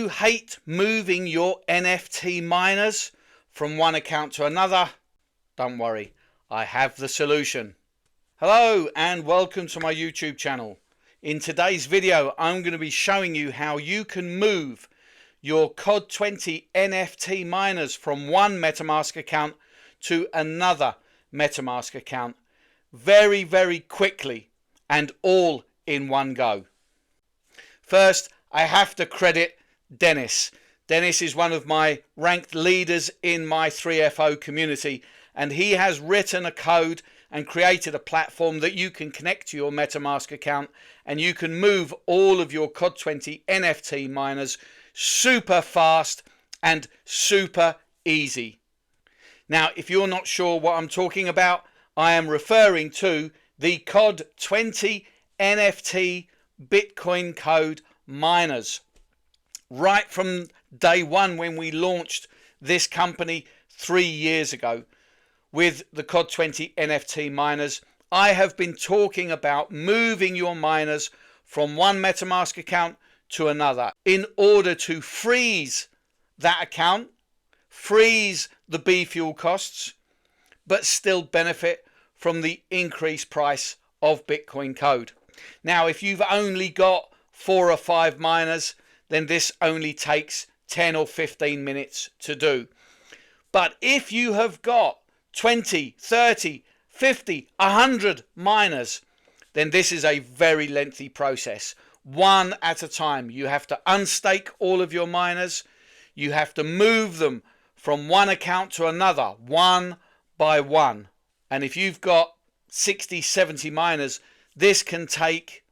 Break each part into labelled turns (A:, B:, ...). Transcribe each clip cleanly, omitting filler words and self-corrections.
A: you hate moving your NFT miners from one account to another? Don't worry, I have the solution. Hello and welcome to my YouTube channel. In today's video, I'm going to be showing you how you can move your COD20 NFT miners from one MetaMask account to another MetaMask account very quickly and all in one go. First, I have to credit Dennis. Dennis is one of my ranked leaders in my 3FO community, and he has written a code and created a platform that you can connect to your MetaMask account, and you can move all of your COD20 NFT miners super fast and super easy. Now, if you're not sure what I'm talking about, I am referring to the COD20 NFT Bitcoin code miners. Right from day one when we launched this company 3 years ago with the COD20 NFT miners, I have been talking about moving your miners from one MetaMask account to another in order to freeze that account, freeze the B fuel costs, but still benefit from the increased price of Bitcoin code. Now, if you've only got 4 or 5 miners, then this only takes 10 or 15 minutes to do. But if you have got 20, 30, 50, 100 miners, then this is a very lengthy process. One at a time. You have to unstake all of your miners. You have to move them from one account to another, one by one. And if you've got 60, 70 miners, this can take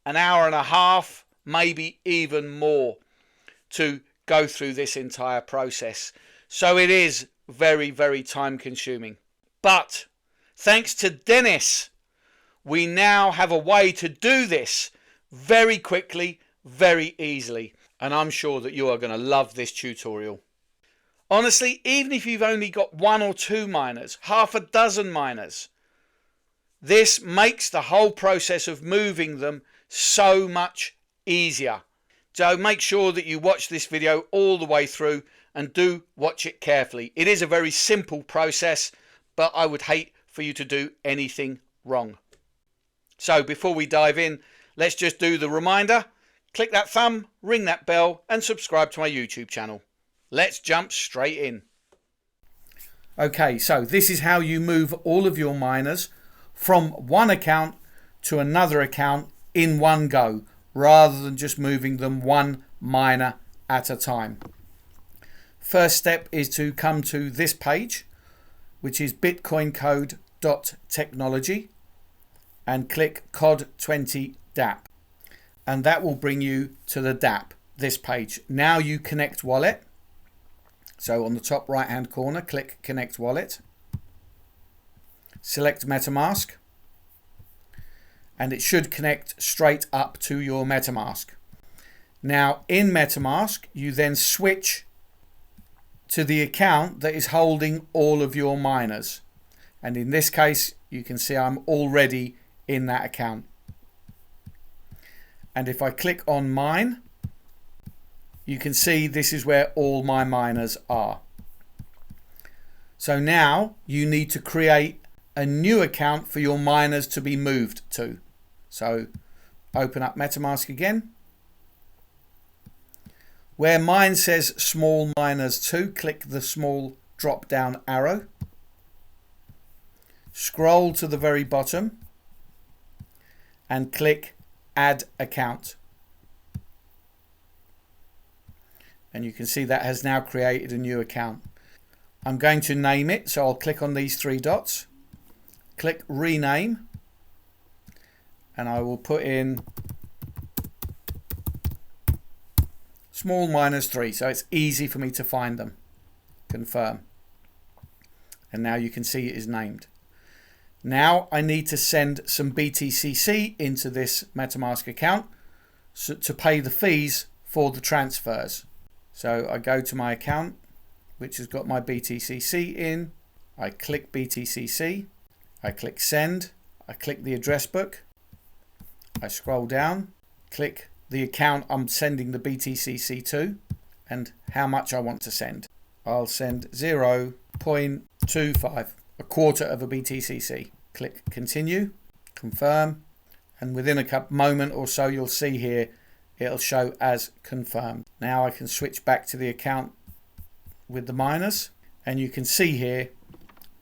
A: an hour and a half, maybe even more, to go through this entire process. So it is very time consuming. But thanks to Dennis, we now have a way to do this very quickly, very easily. And I'm sure that you are going to love this tutorial. Honestly, even if you've only got 1 or 2 miners, half a dozen miners, this makes the whole process of moving them so much easier. So make sure that you watch this video all the way through and do watch it carefully. It is a very simple process, but I would hate for you to do anything wrong. So before we dive in, let's just do the reminder. Click that thumb, ring that bell and subscribe to my YouTube channel. Let's jump straight in. Okay, so this is how you move all of your miners from one account to another account in one go, rather than just moving them one miner at a time. First step is to come to this page, which is bitcoincode.technology, and click COD20 dApp, and that will bring you to the dApp, this page. Now you connect wallet. So on the top right hand corner, click Connect Wallet. Select MetaMask. And it should connect straight up to your MetaMask. Now in MetaMask, you then switch to the account that is holding all of your miners. And in this case, you can see I'm already in that account. And if I click on mine, you can see this is where all my miners are. So now you need to create a new account for your miners to be moved to. So open up MetaMask again. Where mine says small miners 2, click the small drop down arrow. Scroll to the very bottom and click Add Account. And you can see that has now created a new account. I'm going to name it, so I'll click on these 3 dots, click rename, and I will put in small miners 3, so it's easy for me to find them. Confirm. And now you can see it is named. Now I need to send some BTCC into this MetaMask account to pay the fees for the transfers. So I go to my account, which has got my BTCC in. I click BTCC. I click send. I click the address book. I scroll down, click the account I'm sending the BTCC to. and how much I want to send. I'll send 0.25, a quarter of a BTCC. Click continue, confirm, and within a moment or so you'll see here it'll show as confirmed. Now I can switch back to the account with the miners, and you can see here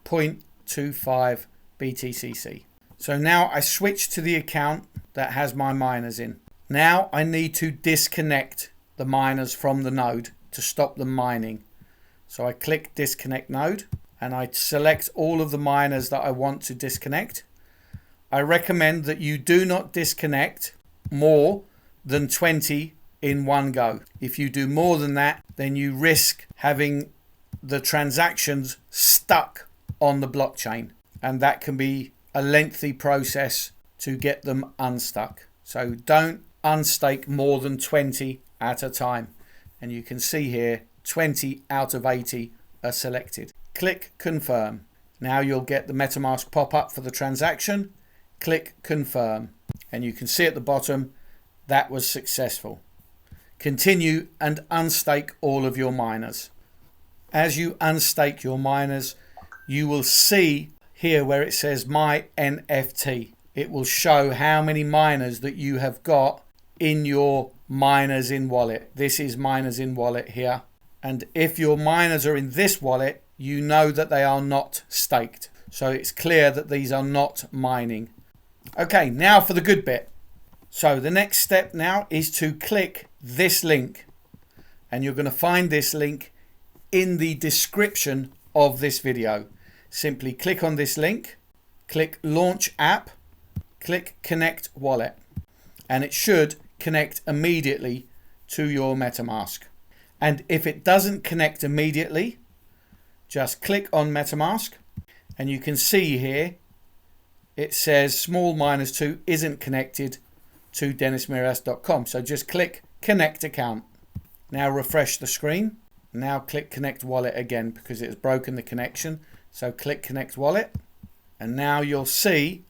A: 0.25 BTCC. So now I switch to the account that has my miners in. Now I need to disconnect the miners from the node to stop them mining. So I click disconnect node and I select all of the miners that I want to disconnect. I recommend that you do not disconnect more than 20 in one go. If you do more than that, then you risk having the transactions stuck on the blockchain, and that can be a lengthy process to get them unstuck. So don't unstake more than 20 at a time. And you can see here 20 out of 80 are selected. Click confirm. Now you'll get the MetaMask pop up for the transaction. Click confirm, and you can see at the bottom that was successful. Continue and unstake all of your miners. As you unstake your miners, you will see here where it says my NFT. It will show how many miners that you have got in your miners in wallet. This is miners in wallet here. And if your miners are in this wallet, you know that they are not staked. So it's clear that these are not mining. Okay, now for the good bit. So the next step now is to click this link. And you're going to find this link in the description of this video. Simply click on this link, click launch app, click connect wallet, and it should connect immediately to your MetaMask. And if it doesn't connect immediately, just click on MetaMask and you can see here it says small miners 2 isn't connected to DenisMiras.com. So just click connect account. Now refresh the screen. Now click connect wallet again because it has broken the connection. So click connect wallet, and now you'll see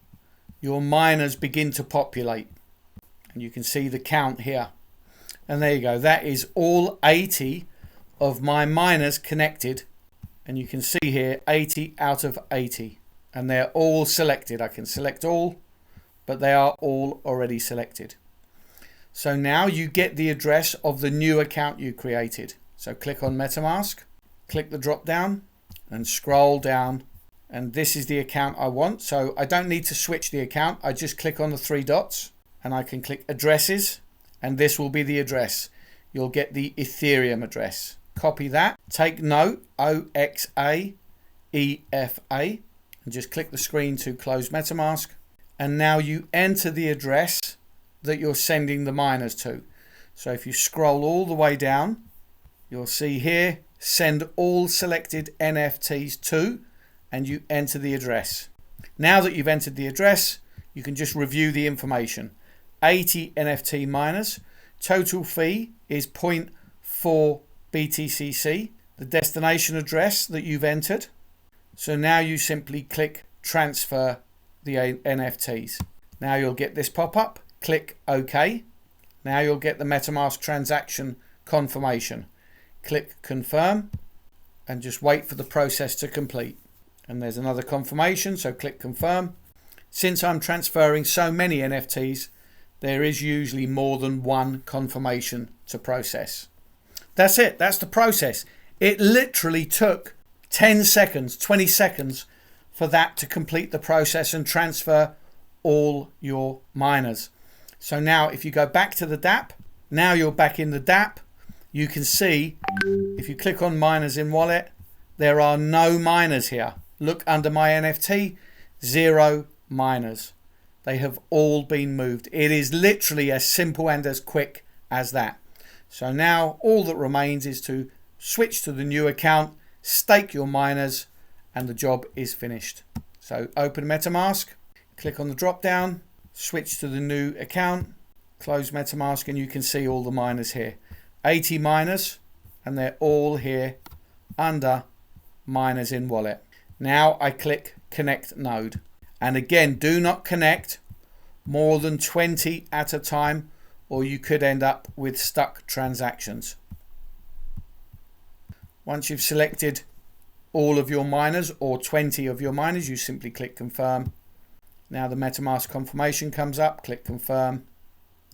A: your miners begin to populate, and you can see the count here. And there you go, that is all 80 of my miners connected, and you can see here 80 out of 80, and they're all selected. I can select all, but they are all already selected. So now you get the address of the new account you created. So click on MetaMask, click the drop down and scroll down, and this is the account I want. So I don't need to switch the account. I just click on the 3 dots and I can click addresses, and this will be the address. You'll get the Ethereum address. Copy that, take note, OXAEFA, and just click the screen to close MetaMask. And now you enter the address that you're sending the miners to. So if you scroll all the way down, you'll see here send all selected NFTs to, and you enter the address. Now that you've entered the address, you can just review the information. 80 NFT miners, total fee is 0.4 BTCC, the destination address that you've entered. So now you simply click transfer the NFTs. Now you'll get this pop up, click OK. Now you'll get the MetaMask transaction confirmation. Click confirm and just wait for the process to complete. And there's another confirmation, so click confirm. Since I'm transferring so many NFTs, there is usually more than one confirmation to process. That's it, that's the process. It literally took 10 seconds, 20 seconds for that to complete the process and transfer all your miners. So now if you go back to the dApp, now you're back in the dApp. You can see if you click on miners in wallet, there are no miners here. Look under my NFT, 0 miners. They have all been moved. It is literally as simple and as quick as that. So now all that remains is to switch to the new account, stake your miners, and the job is finished. So open MetaMask, click on the drop down, switch to the new account, close MetaMask, and you can see all the miners here. 80 miners, and they're all here under miners in wallet. Now I click connect node, and again, do not connect more than 20 at a time, or you could end up with stuck transactions. Once you've selected all of your miners or 20 of your miners, you simply click confirm. Now the MetaMask confirmation comes up, click confirm,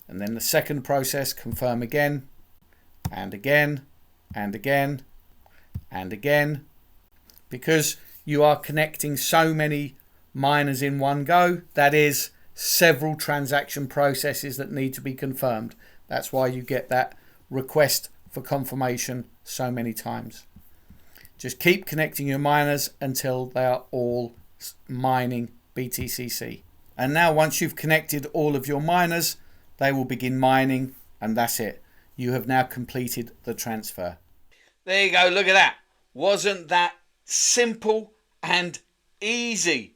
A: and then the second process, confirm again and again and again and again. Because you are connecting so many miners in one go, that is several transaction processes that need to be confirmed. That's why you get that request for confirmation so many times. Just keep connecting your miners until they are all mining BTCC. And now once you've connected all of your miners, they will begin mining, and that's it. You have now completed the transfer. There you go, look at that. Wasn't that simple and easy?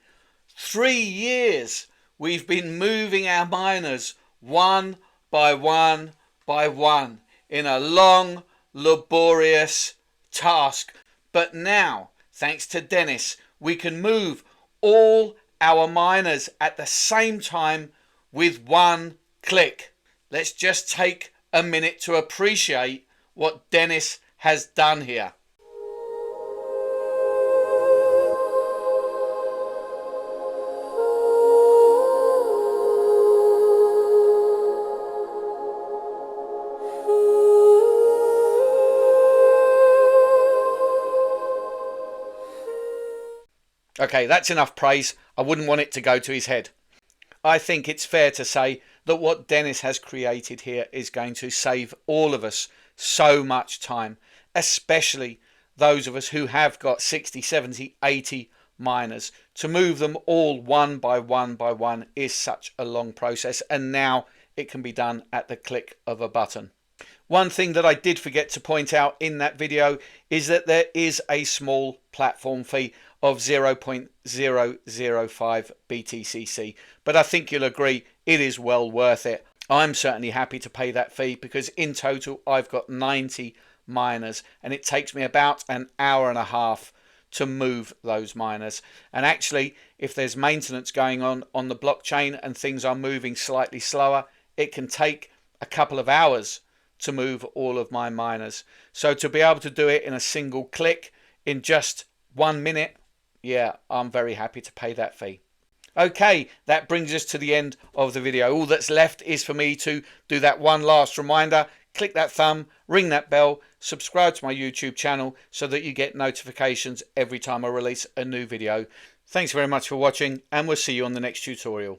A: 3 years we've been moving our miners one by one by one in a long, laborious task. But now, thanks to Dennis, we can move all our miners at the same time with one click. Let's just take a minute to appreciate what Dennis has done here. Okay, that's enough praise. I wouldn't want it to go to his head. I think it's fair to say that what Dennis has created here is going to save all of us so much time, especially those of us who have got 60, 70, 80 miners. To move them all one by one is such a long process, and now it can be done at the click of a button. One thing that I did forget to point out in that video is that there is a small platform fee of 0.005 BTCC, but I think you'll agree it is well worth it. I'm certainly happy to pay that fee because in total I've got 90 miners and it takes me about an hour and a half to move those miners. And actually, if there's maintenance going on the blockchain and things are moving slightly slower, it can take a couple of hours to move all of my miners. So to be able to do it in a single click in just 1 minute, yeah, I'm very happy to pay that fee. Okay, that brings us to the end of the video. All that's left is for me to do that one last reminder. Click that thumb, ring that bell, subscribe to my YouTube channel so that you get notifications every time I release a new video. Thanks very much for watching, and we'll see you on the next tutorial.